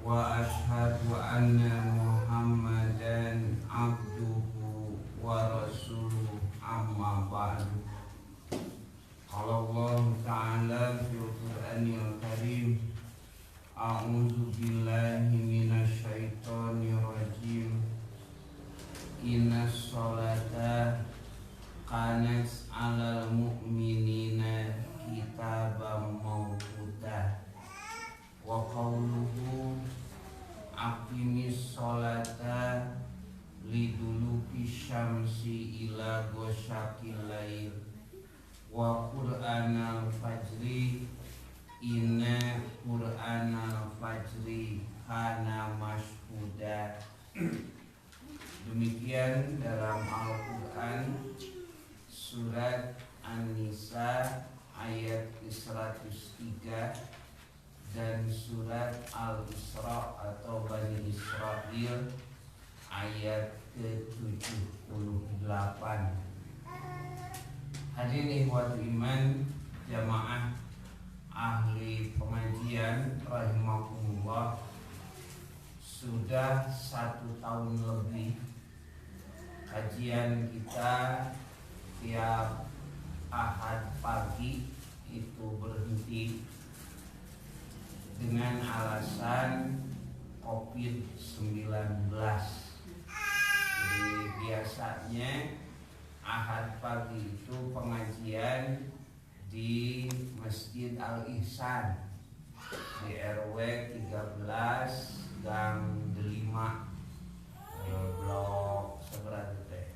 wa asyhadu anna Muhammadan abduhu wa rasuluh amma ba'du. Qala Allah ta'ala fil Qur'anil Karim, a'udzu billahi minasy syaithanir rajim. Innas sholata kanat 'alal mu'minina kitaban mawquta. Wa qawluhu aqimis sholata liduluki syamsi ila ghasyaqil lail wa qur'anal fajri inna qur'anal fajri kana mashhuda. Demikian dalam Al-Quran surat An-Nisa ayat 103 dan surat Al-Isra atau Bani Israil ayat ke-78. Hadirin ikhwati iman jamaah ahli pengajian rahimakumullah, sudah 1 tahun lebih kajian kita tiap Ahad pagi itu berhenti dengan alasan COVID-19. Jadi biasanya Ahad pagi itu pengajian di Masjid Al-Ihsan di RW 13 Gang Delima, blok seberapa teh?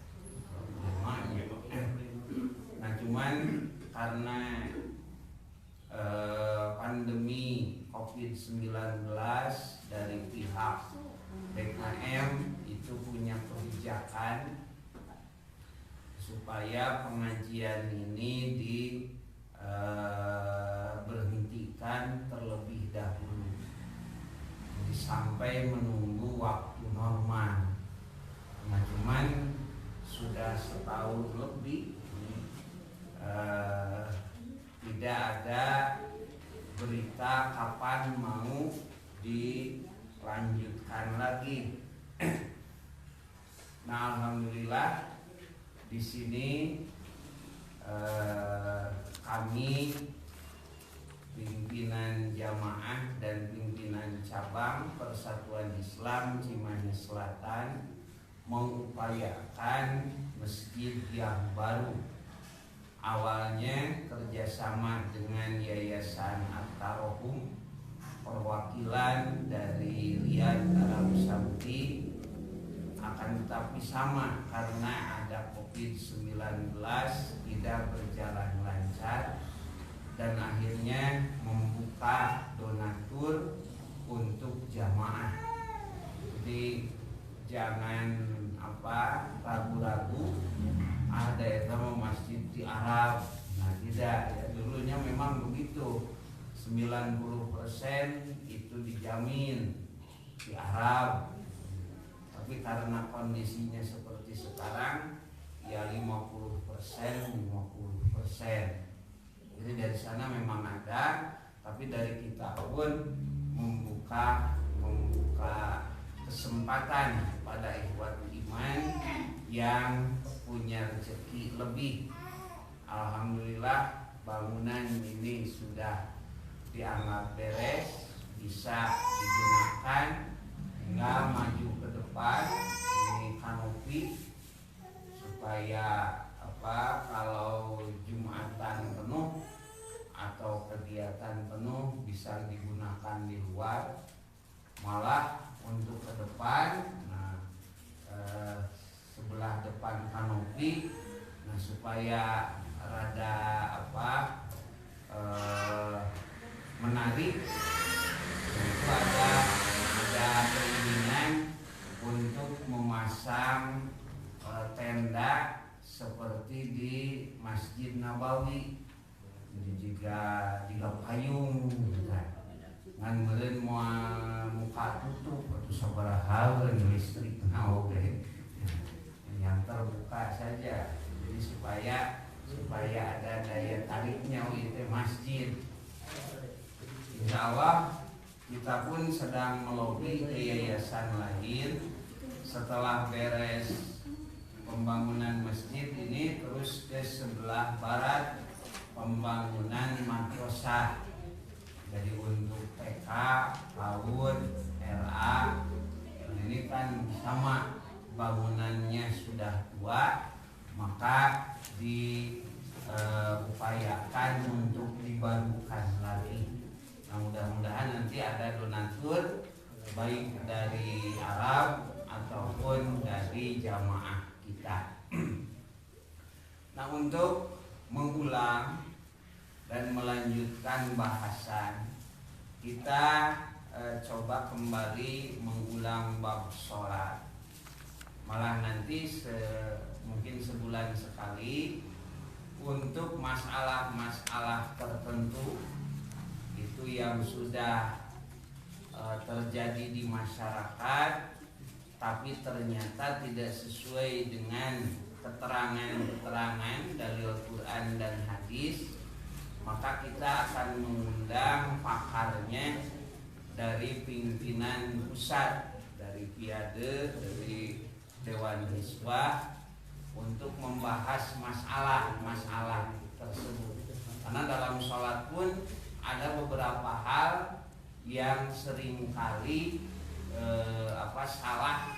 Nah, cuman karena pandemi COVID-19 dari pihak DKM itu punya kebijakan supaya pengajian ini berhentikan terlebih dahulu, jadi sampai menunggu waktu normal. Nah, cuman sudah 1 tahun lebih tidak ada berita kapan mau dilanjutkan lagi. Nah, alhamdulillah di sini kami pimpinan jamaah dan pimpinan cabang Persatuan Islam Cimahi Selatan mengupayakan masjid yang baru. Awalnya kerjasama dengan Yayasan At-Tarohum, perwakilan dari Riyadh Arab Saudi, akan tetapi sama karena ada COVID-19 tidak berjalan lancar dan akhirnya membuka donatur untuk jamaah. Jadi jangan ragu-ragu ada yang sama masjid di Arab. Nah, tidak ya, dulunya memang begitu, 90% itu dijamin di Arab. Tapi karena kondisinya seperti sekarang ya 50%. Jadi dari sana memang ada, tapi dari kita pun membuka kesempatan pada ikhwat iman yang punya rezeki lebih. Alhamdulillah bangunan ini sudah dianggap beres, bisa digunakan, tinggal maju ke depan ini kanopi supaya kalau Jumatan penuh atau kegiatan penuh bisa digunakan di luar. Malah untuk ke depan, sebelah depan kanopi, nah supaya rada menarik, itu ada keinginan untuk memasang tenda seperti di Masjid Nabawi, jadi juga di payung ngan meureun moal muka tutup atau sabaraha listrik oke yang terbuka saja, jadi supaya ada daya tariknya itu masjid. Insya Allah kita pun sedang melobi ke yayasan lain setelah beres pembangunan masjid ini, terus ke sebelah barat pembangunan madrasah. Jadi untuk TK, PAUD, RA ini kan sama bangunannya sudah tua, maka diupayakan untuk dibarukan lagi. Nah, mudah-mudahan nanti ada donatur baik dari Arab ataupun dari jamaah kita. Nah, untuk mengulang dan melanjutkan bahasan, kita coba kembali mengulang bab sholat. Malah nanti mungkin sebulan sekali untuk masalah-masalah tertentu itu yang sudah terjadi di masyarakat tapi ternyata tidak sesuai dengan keterangan-keterangan dari Al-Quran dan hadis, maka kita akan mengundang pakarnya dari pimpinan pusat, dari Piade, dari Dewan Hizbah untuk membahas masalah-masalah tersebut. Karena dalam sholat pun ada beberapa hal yang seringkali salah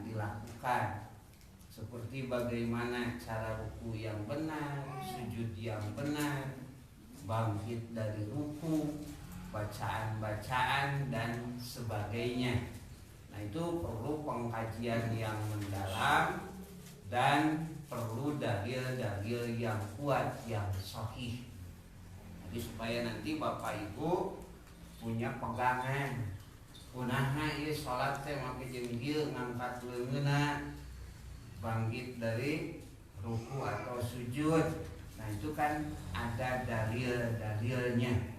dilakukan, seperti bagaimana cara ruku yang benar, sujud yang benar, bangkit dari ruku, bacaan-bacaan dan sebagainya. Nah, itu perlu pengkajian yang mendalam dan perlu dalil-dalil yang kuat, yang sahih. Jadi supaya nanti Bapak Ibu punya pegangan. Kunaha ieu salat teh make jeung ieu ngangkat leungeunna, bangkit dari ruku atau sujud. Nah, itu kan ada dalil-dalilnya,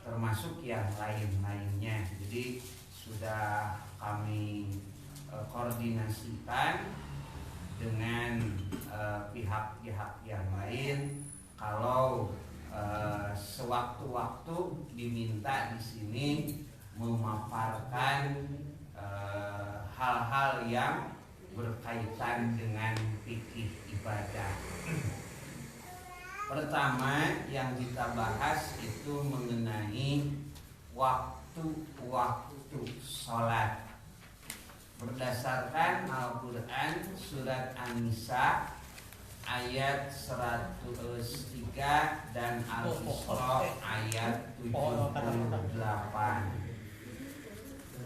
termasuk yang lain-lainnya. Jadi sudah kami koordinasikan dengan pihak-pihak yang lain. Kalau sewaktu-waktu diminta di sini memaparkan hal-hal yang berkaitan dengan fikih ibadah. Pertama yang kita bahas itu mengenai waktu-waktu sholat. Berdasarkan Al-Quran surat An-Nisa ayat 103 dan Al-Isra ayat 78.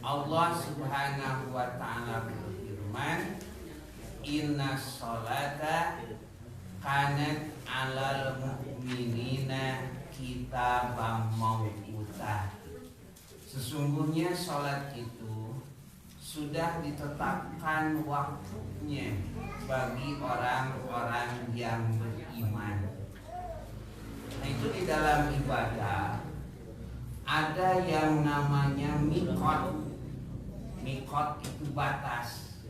Allah Subhanahu wa ta'ala berfirman, inna sholata kanat 'alal mu'minina kitaban mawquta. Sesungguhnya sholat itu sudah ditetapkan waktunya bagi orang-orang yang beriman. Nah, itu di dalam ibadah ada yang namanya mikot. Mikot itu batas.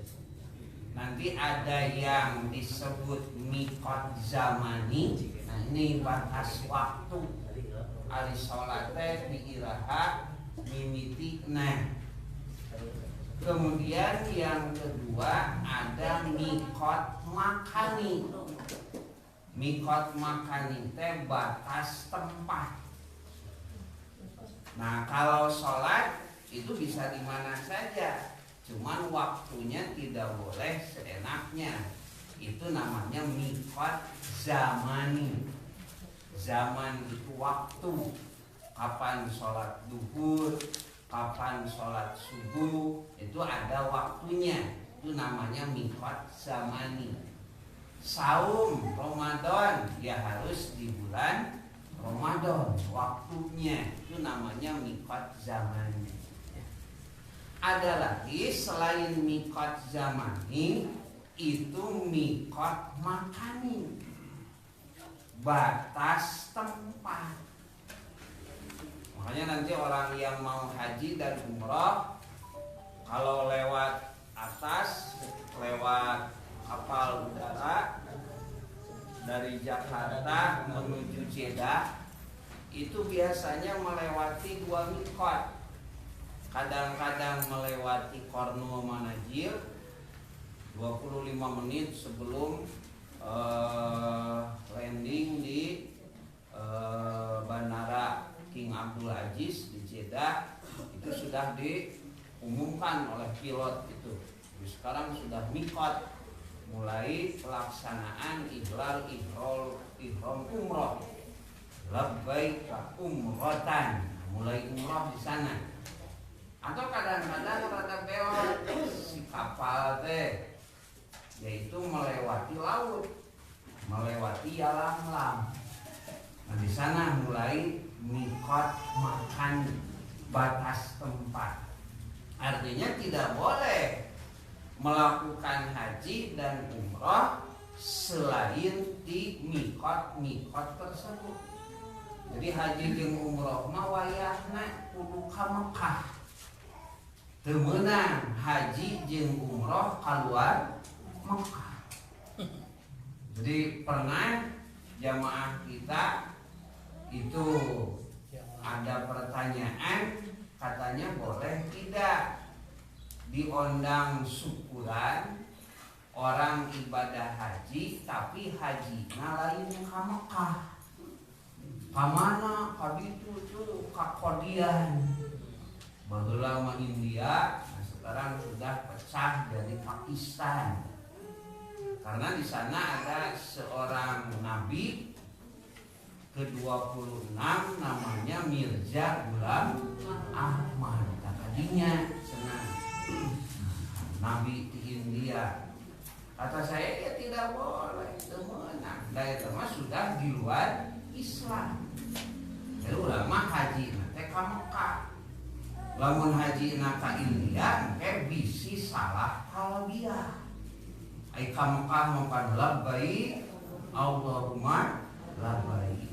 Nanti ada yang disebut mikot zamani. Nah, ini batas waktu. Ari sholat teh diiraha mimiti. Nah, kemudian yang kedua ada mikot makani. Mikot makani teh batas tempat. Nah, kalau sholat itu bisa di mana saja, cuman waktunya tidak boleh seenaknya. Itu namanya mikot zamani. Zaman itu waktu, kapan sholat duhur, kapan sholat subuh, itu ada waktunya. Itu namanya mikot zamani. Saum Ramadan ya harus di bulan Ramadan waktunya, itu namanya mikot zamani. Ada lagi selain mikot zamani, itu mikot makani, batas tempat. Makanya nanti orang yang mau haji dan umroh, kalau lewat atas, lewat kapal udara dari Jakarta menuju Jeddah, itu biasanya melewati 2 miqat. Kadang-kadang melewati Qarnul Manazil 25 menit sebelum landing di Bandara King Abdul Aziz di Jeddah. Itu sudah diumumkan oleh pilot itu. Jadi sekarang sudah miqat, mulai pelaksanaan ihram umroh. Labbaika umrotan, mulai umroh di sana. Atau kadang-kadang rada belok si kapal teh, yaitu melewati laut, melewati Yalamlam. Nah di sana mulai miqat makan batas tempat. Artinya tidak boleh melakukan haji dan umroh selain di miqat tersebut. Jadi haji jeung umroh mah wayahna kudu ka Mekah. Teu meunang haji jeung umroh kaluar Mekah. Jadi pernah jamaah kita itu ada pertanyaan, katanya boleh tidak diundang syukuran orang ibadah haji tapi hajinya lain ka Mekah. Kamana kaditu tuh ka Kodian. Baheula mah India, nah sekarang sudah pecah dari Pakistan. Karena di sana ada seorang nabi ke-26 namanya Mirza Ghulam Ahmad. Tadinya senang nabi di India. Kata saya ya tidak boleh, temenan. Dari teman sudah di luar Islam. Jadi ulama haji nanti ka Mekah. Lamun haji ka India, engke bisi salah talbiyah. Ai ka Mekah mangkan labbaik Allahumma labbaik.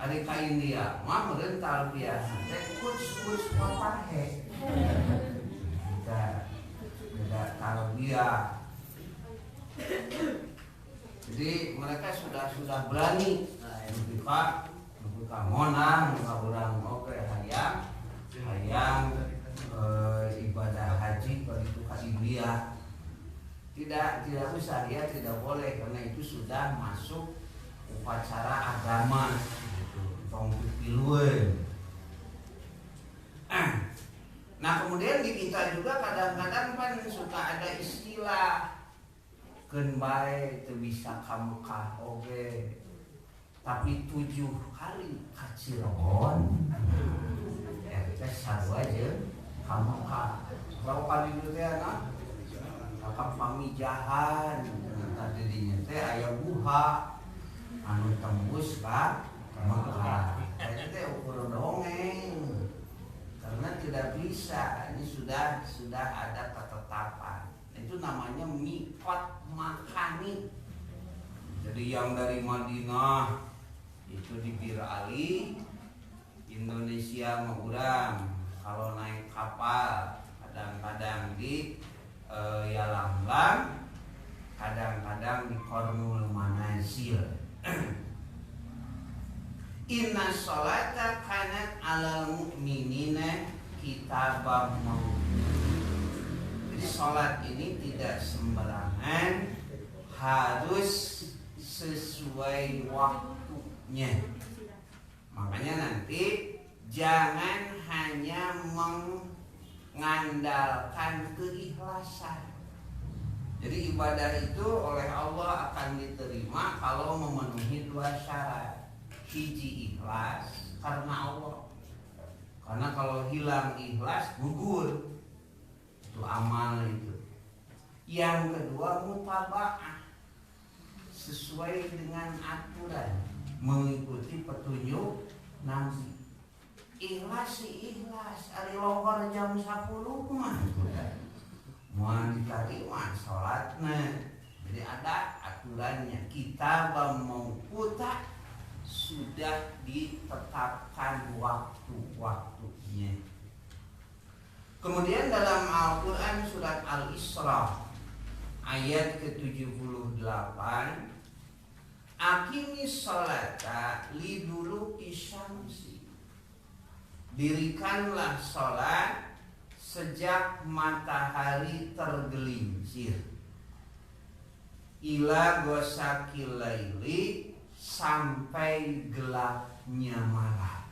Ari ka India mah meureun talbiyah teh kus papahe. Beda talbiyah. Jadi mereka sudah berani. Buka monang, buka orang oke hayang ibadah haji begitu ke India. Tidak usah, ya tidak boleh karena itu sudah masuk upacara agama gitu. Tong pilueun. Nah kemudian di kita juga kadang-kadang kan suka ada istilah keun bae teu bisa ka Mekah oge. Tapi 7 kali ka Cirebon. Teh sarua jeung ka Mekah. Berapa kali itu teh anak? Kakak pamijahan. Tadi dinya teh aya buha anu tembus ka Mekah. Eta teh ukur dongeng. Karena tidak bisa, ini sudah ada ketetapan. Itu namanya miqat makani. Jadi yang dari Madinah itu di Bir Ali, Indonesia mah urang kalau naik kapal kadang-kadang di Yalamlam, kadang-kadang di Qarnul Manazil. Inna sholata kanat alal mu'minina kitabam mawquta. Jadi sholat ini tidak sembarangan, harus sesuai waktunya. Makanya nanti jangan hanya mengandalkan keikhlasan. Jadi ibadah itu oleh Allah akan diterima kalau memenuhi 2 syarat. Hiji ikhlas karena Allah. Karena kalau hilang ikhlas gugur itu amal itu. Yang kedua mutaba'ah, sesuai dengan aturan, mengikuti petunjuk Nabi. Ikhlas sih ikhlas, ari lohor jam 10 mah moal diterima salatna. Jadi ada aturannya. Kitabam mawquta, sudah ditetapkan waktu-waktunya. Kemudian dalam Al-Quran surat Al-Isra ayat ke-78, aqimis sholata liduluki syamsi dirikanlah sholat sejak matahari tergelincir ila ghosaqil laili, sampai gelapnya malam.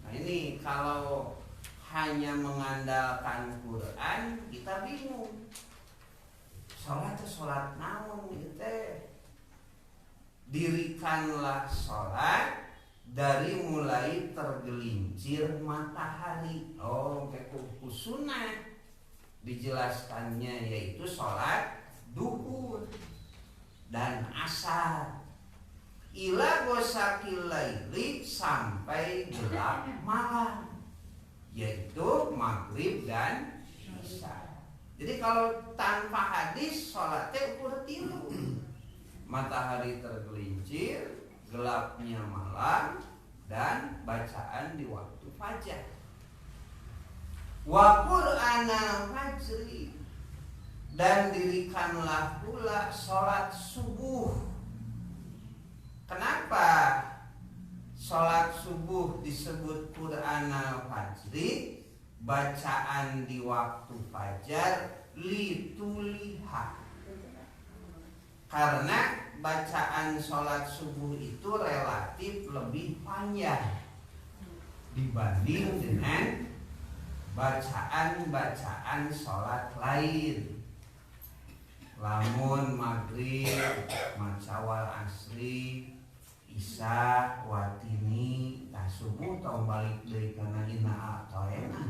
Nah ini kalau hanya mengandalkan Quran kita bingung. Sholat itu sholat naon gitu. Dirikanlah sholat dari mulai tergelincir matahari. Oh, kayak sunnah dijelaskannya yaitu sholat duhur dan asar. Ila ghosaqil laili, sampai gelap malam, yaitu maghrib dan isya. Jadi kalau tanpa hadis sholatnya ukur tilu. Matahari tergelincir, gelapnya malam, dan bacaan di waktu fajar. Wa Qur'anal fajri, dan dirikanlah pula sholat subuh. Kenapa sholat subuh disebut Qur'anal fajri, bacaan di waktu fajar, lituliha? Karena bacaan sholat subuh itu relatif lebih panjang dibanding dengan bacaan-bacaan sholat lain. Lamun maghrib, macawal asri, isya, watini, nah subuh tong balik dari kana ina atau enak.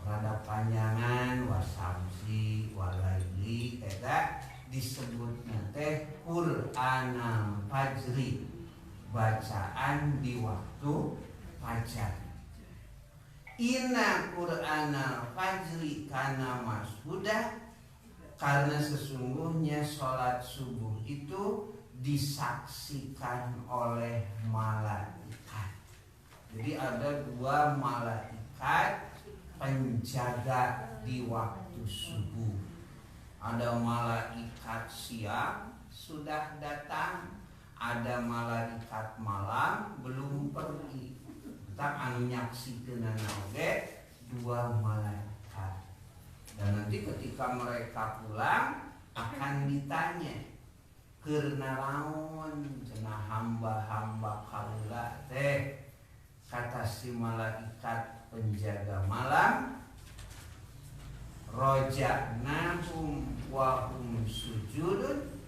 Rada panjangan, wasamsi, walaili, eta disebutnya teh Qur'anal fajri, bacaan di waktu fajar. Inna Qur'anal fajri kana mashudah, karena sesungguhnya sholat subuh itu disaksikan oleh malaikat. Jadi ada 2 malaikat penjaga di waktu subuh. Ada malaikat siang sudah datang, ada malaikat malam belum pergi. Kita anu nyaksikeun oge 2 malaikat. Dan nanti ketika mereka pulang akan ditanya, keur naon cenah hamba-hamba kaula teh? Kata si malaikat penjaga malam, rojaknahum wa hum sujudun,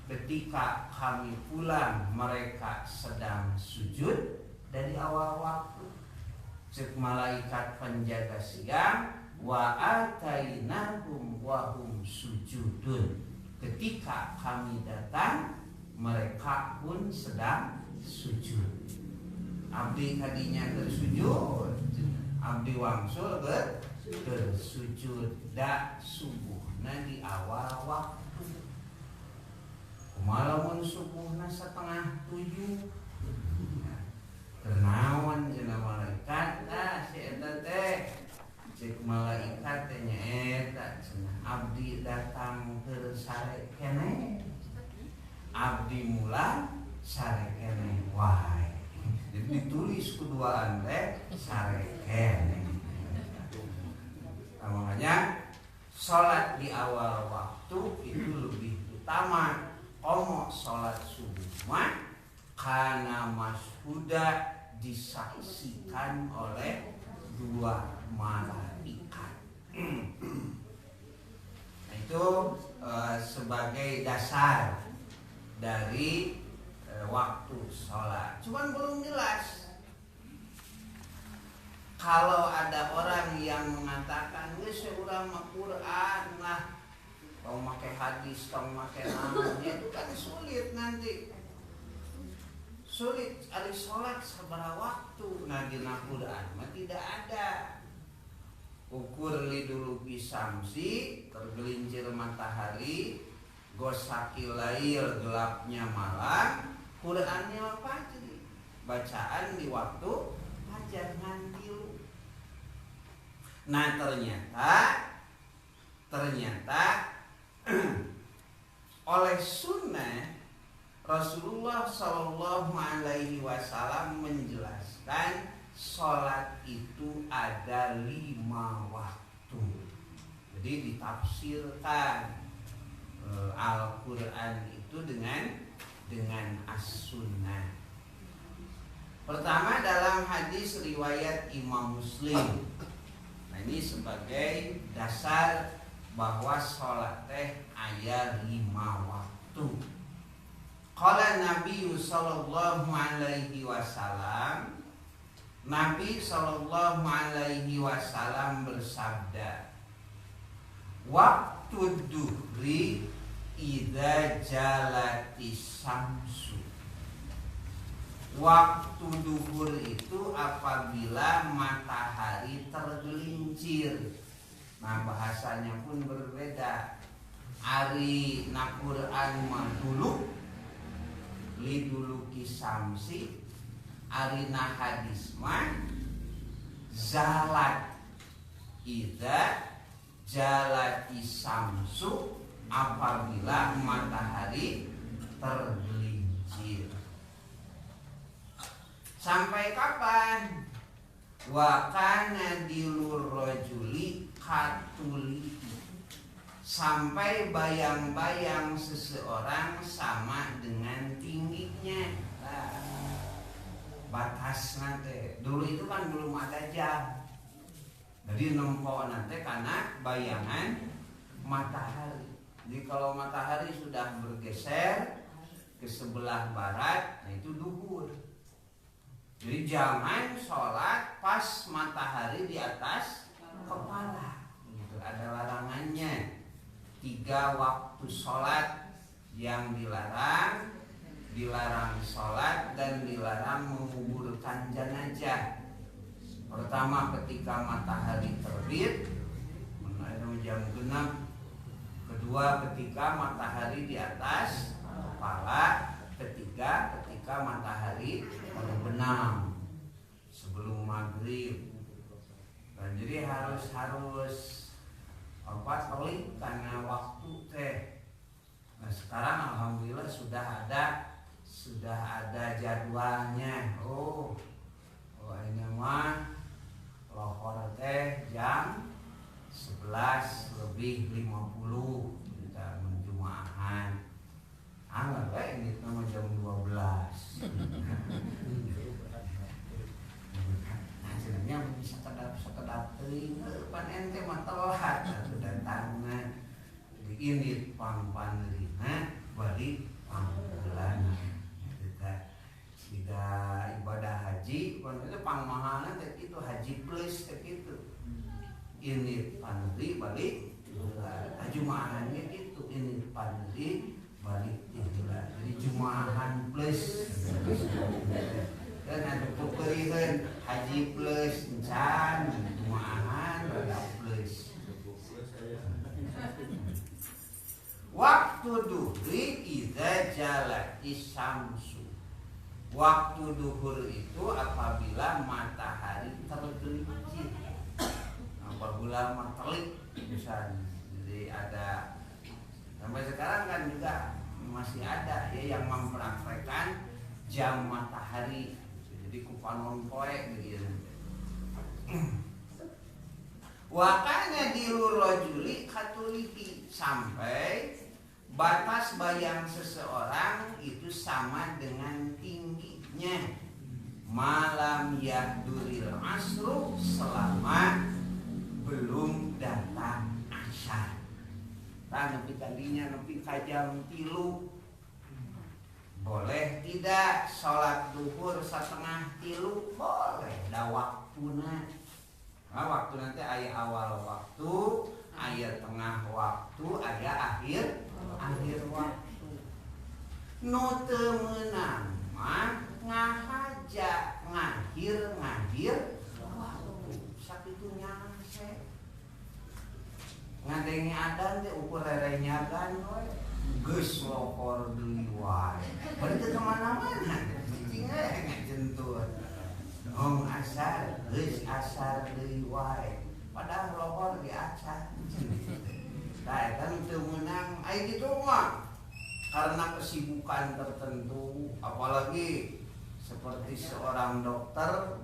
ketika kami pulang mereka sedang sujud dari awal waktu. Cek malaikat penjaga siang, wa atainahum wa hum sujudun, ketika kami datang mereka pun sedang sujud. Abdi kadinya bersujud, abdi wangsul bersujud dak subuhna di awal waktu. Malamun subuhna 6:30. Kenaon cenah malaikat, si eta teh cek malaikat teh nyaeta cenah abdi datang keur sare keneh, abdi mulang sare keneh wae. Jadi ditulis keduaan teh sare keneh. Nah, makanya sholat di awal waktu itu lebih utama. Komo sholat subuh mah kana mashuda, disaksikan oleh 2 malaikat. Nah, itu sebagai dasar dari waktu sholat. Cuman belum jelas. Kalau ada orang yang mengatakan, "Geus urang mah Quran lah, tong make hadis, tong make namanya," itu kan sulit nanti. Sulit ari sholat sabaraha waktu. Nah dina Quran mah tidak ada. Ukur li dulu bisamsi, tergelincir matahari, ghosaqil lail, gelapnya malam, Qurannya fajri, bacaan di waktu fajar ngantilu. Nah ternyata oleh sunnah Rasulullah Shallallahu Alaihi Wasallam menjelaskan sholat itu ada 5 waktu. Jadi ditafsirkan Al-Quran itu dengan as-sunnah. Pertama dalam hadis riwayat Imam Muslim. Nah, ini sebagai dasar bahwa sholat teh aya 5 waktu. Qala Nabi sallallahu alaihi wasallam, Nabi sallallahu alaihi wasallam bersabda, waktu duhri idza jalatis samsu. Waktu duhur itu apabila matahari tergelincir. Nah, bahasanya pun berbeda. Ari na Qur'an mah dulu liduluki samsi, ari na hadis mah zalat idza jalati samsu, apabila matahari tergelincir. Sampai kapan? Wa kana dilur rajuli katuli, sampai bayang-bayang seseorang sama dengan tingginya. Batas nanti dulu itu kan belum ada jam, jadi nempok nanti karena bayangan matahari. Jadi kalau matahari sudah bergeser ke sebelah barat, nah itu duhur. Jadi jangan sholat pas matahari di atas kepala. Gitu, ada larangannya. 3 waktu sholat yang dilarang sholat dan dilarang menguburkan jenazah. Pertama ketika matahari terbit, jam 6. Kedua ketika matahari di atas kepala. Ketiga ketika matahari terbenam sebelum maghrib. Dan jadi harus telik karena waktu teh. Nah, sekarang alhamdulillah sudah ada jadwalnya. Oh ini mah lohor teh jam 11:50 kita menjumaahan. Anggap ini nama jam 12. Nah, sebenarnya bisa sekedap teuing pan ente mah telat atuh datangna. Jadi ini pangpanrina balik panggeulana. Kita ibadah haji, itu pangmahalna teh kitu, haji plus teh kitu. Ini panri balik jumaahannya gitu, ini panri balik itulah. Jadi jumaahan plus dan ada pukerihan haji plus encan jumaahan rada plus. Waktu duhri idza jalatis samsu. Waktu duhur itu apabila matahari tergelincir. Apabila matahari misalnya. Jadi ada, sampai sekarang kan juga masih ada ya yang mempraktekkan jam matahari. Jadi kupanon poe begitu. Wakanya dilur rajuli katuliki, sampai batas bayang seseorang itu sama dengan tingginya. Malam yahduril asru, selama belum datang asar. Nah, nepi kalinya nepi kajam 3. Boleh tidak sholat duhur 2:30? Boleh, da waktuna. Nah, waktu nanti aya awal waktu, aya tengah waktu, aya akhir waktu. Nu teu meunang mah ngahaja ngakhir waktu. Sakitu nyase. Ngadengi adan teh ukur rerenyagan we. Geus lohor deui wae. Bari teu kemana-mana. Cicing ngajentur. Dong asar, geus asar deui wae. Padahal lohor di acan. Nah, kan teu meunang aya kitu mah. Karena kesibukan tertentu, apalagi seperti seorang dokter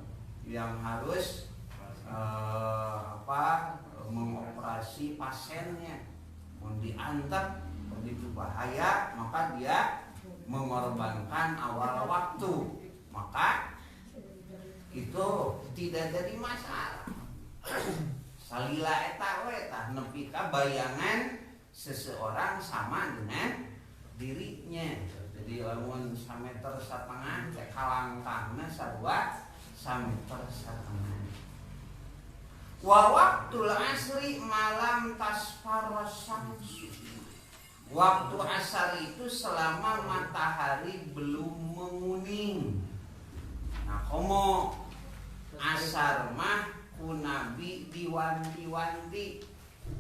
yang harus mengoperasi pasiennya. Mau diantar begitu bahaya, maka dia mengorbankan awal waktu, maka itu tidak jadi masalah. Salila eta we tah nepi ka bayangan seseorang sama dengan dirinya. Jadi lamun 1,5 meter teh kalangkangna sarua 1,5 meter. Wa waqtul asri malam tasfaras syamsu. Waktu asar itu selama matahari belum menguning. Nah, komo asar mah ku Nabi diwanti-wanti.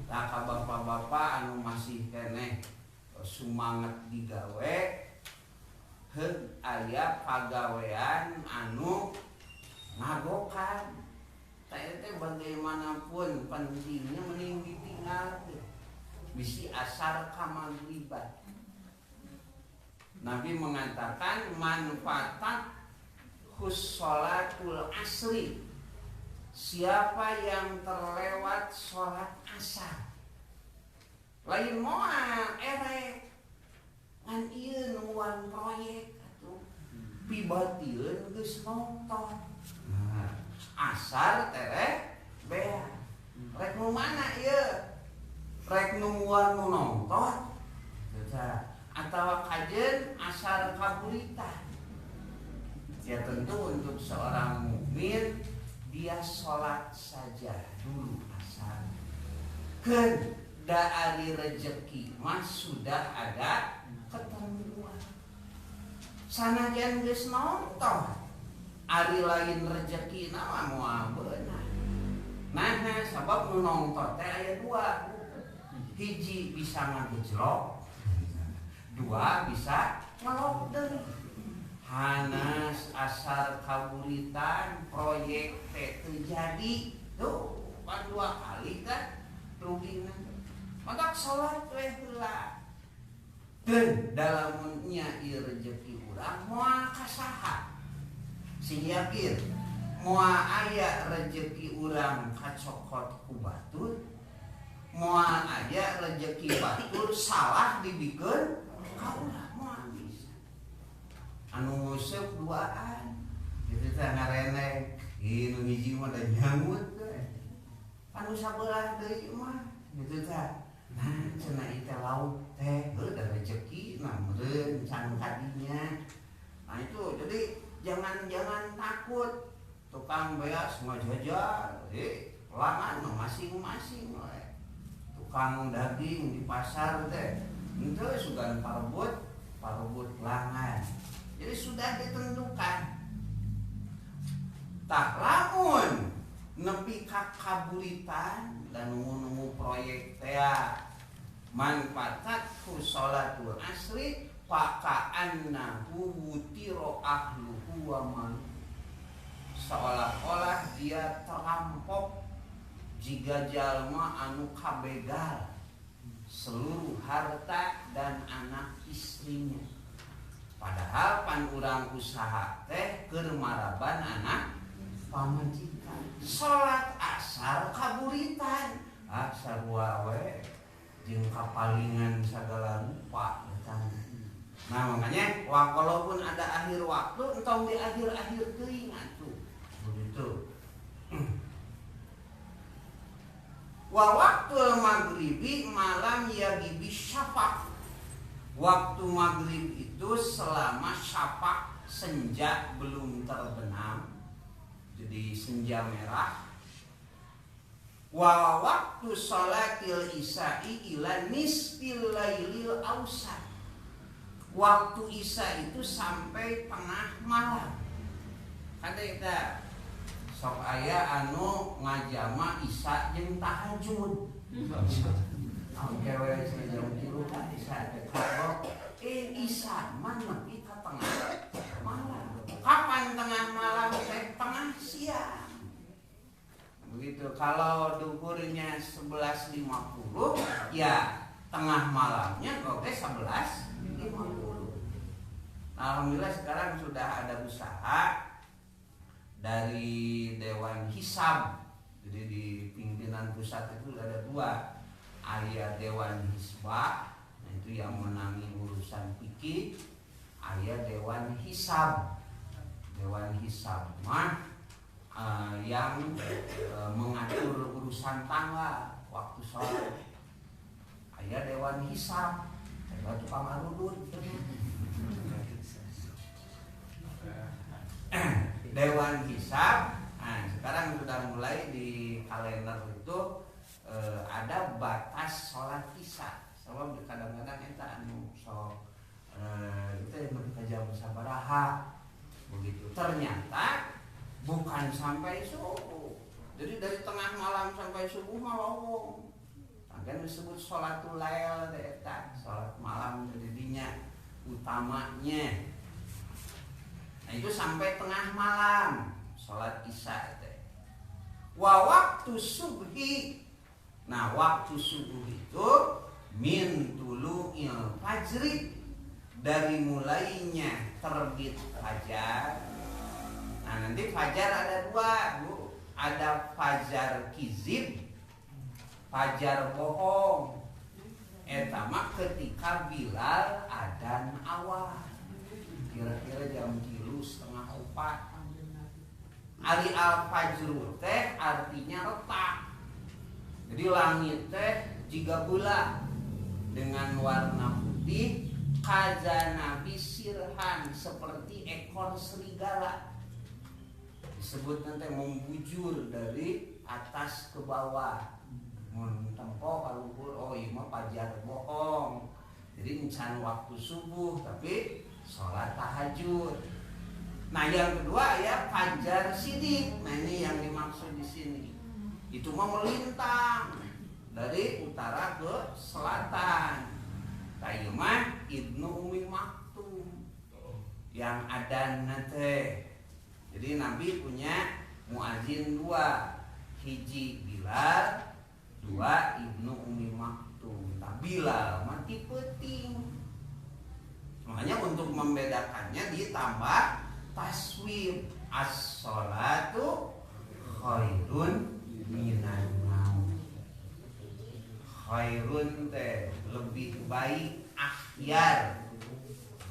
Lah ka bapak-bapak anu masih keneh sumanget digawe, heug aya pagawean anu ngagokan. Teh bagaimanapun pentingnya mending ditinggal bisi asar ka maghribat. Nabi mengatakan manfaat sholatul asri, siapa yang terlewat sholat asar lain moal erek ngan ieu nuan proyek atuh pibatieun geus nonton. Asar tereh bea rek nu mana ieu rek nu nu nonton atawa kajen asar kaburitan. Ya tentu untuk seorang mukmin dia sholat saja dulu asar. Keun da ari rezeki mah sudah ada ketentuan. Sanajan geus nonton ari lain rezeki nama moal beunah. Nah, sabab nu nonton teh aya dua. Hiji bisa ngagejlok, dua bisa ngelok deui. Hanas asar kaburitan proyek teh terjadi tuh kan 2 kali kan rugina. Maka salat we heula. Dan dalamunnya ieu rezeki urang moal kasaha? Sing yakin moal aya rezeki urang kacokot ku batur, moal aya rezeki batur salah dibikeun ka urang moal bisa. Anu nguseup duaan kitu teh ngareneg, ieu hiji mah da nyamut teh. Anu sabelah deui mah kitu teh. Nah, cenah ieu teh lauk teh heuh da rezeki na meureun can kadinya. Nah itu jadi jangan takut tukang beas ngajajar, langan masing-masing we. Tukang daging di pasar teh henteu sugan parebut langan. Jadi sudah ditentukan. Tak lamun nepi ka kaburitan dan nemu proyek teh manfaat sholatul asri faka'annahu wutiro ahluhu wa man, seolah-olah dia terampok jika jalma anu kabegal seluruh harta dan anak istrinya. Padahal pan urang usaha teh keur maraban anak pamajikan. Salat asar kaburitan sarua we jeung kapalingan sagala rupa datang. Nah makanya walaupun ada akhir waktu entong di akhir-akhir teuing atuh begitu. Wa waqtul maghribi malam yagibi syafaq. Waktu maghrib itu selama syafaq senja belum terbenam, jadi senja merah. Wa waktu sholatil isya'i ila nisfil lailil ausat. Waktu isya itu sampai tengah malam. Kada eta sok aya anu ngajama isya jeung tahajud. Oke we jam 3 kan isya teh isya mah nepi ka tengah malam. Kapan tengah malam teh? Tengah siang. Begitu. Kalau duhurnya 11.50 ya tengah malamnya oke 11.50. Alhamdulillah sekarang sudah ada usaha dari Dewan Hisab. Jadi di pimpinan pusat itu ada 2, aya Dewan Hisbah, itu yang menangi urusan fikih, aya Dewan Hisab. Dewan Hisab mah yang mengatur urusan tangga waktu sholat. Aya Dewan Hisab, aya tukang arudut. Dewan Hisab, nah sekarang sudah mulai di kalender itu ada batas sholat isya. Sebab kadang-kadang kita itu yang jam sabaraha begitu. Ternyata bukan sampai subuh. Jadi dari tengah malam sampai subuh mah lowong. Kan disebut sholatul lail eta, sholat malam jadinya utamanya. Nah itu sampai tengah malam sholat isya teh. Wa waktu subhi. Nah waktu subuh itu min tulu'il fajri, dari mulainya terbit fajar. Nah nanti fajar ada 2 Bu, ada fajar kizib, fajar bohong. Eta mah ketika Bilal adzan awal, kira-kira jam 3:30, 4. Ari al-fajru teh artinya retak. Jadi langit teh jiga bulan dengan warna putih, kazanabi sirhan, seperti ekor serigala. Disebut nanti membujur dari atas ke bawah. Mun tempo kaluhur, oh iya mah fajar bohong. Jadi encan waktu subuh tapi sholat tahajud. Nah yang kedua ya fajar sidik. Nah ini yang dimaksud di sini. Itu mah melintang dari utara ke selatan. Kayu mah Ibnu Umi Maktum yang ada nate. Jadi Nabi punya muazin 2, hiji Bilal, 2 Ibnu Umi Maktum. Nah Bilal mati penting. Makanya untuk membedakannya ditambah taswib, as-sholatu khairun minan naum. Khairun teh lebih baik, akhyar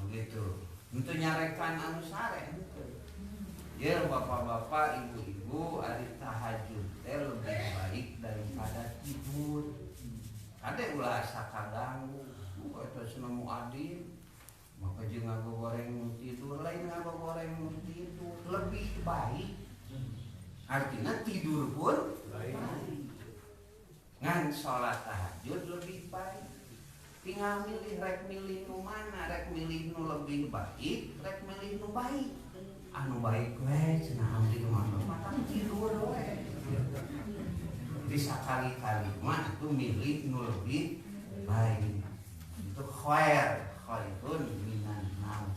begitu. Untuk nyarekan anu sare ya bapak-bapak, ibu-ibu, ari tahajud teh lebih baik daripada tidur. Ada ulah sakaganggu, eta senemu adin, maka jeung ngagoreng tidur lain ngagoreng tidur lebih baik. Artinya tidur pun baik. Ngan sholat tahajud lebih baik. Tinggal milih, rek milih nu mana, rek milih nu lebih baik, rek milih nu baik. Anu baik we cenah abdi mah mata tidur we. Bisa kali-kali mah itu milih nu lebih baik. Itu khairun minan naum.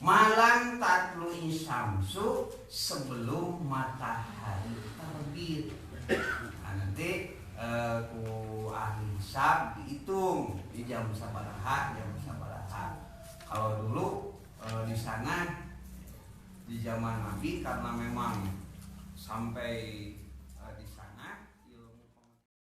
Malam tatlu syamsu, sebelum matahari terbit. Nah, nanti ku ahli hisab dihitung di jam sabaraha. Kalau dulu di sana di zaman Nabi karena memang sampai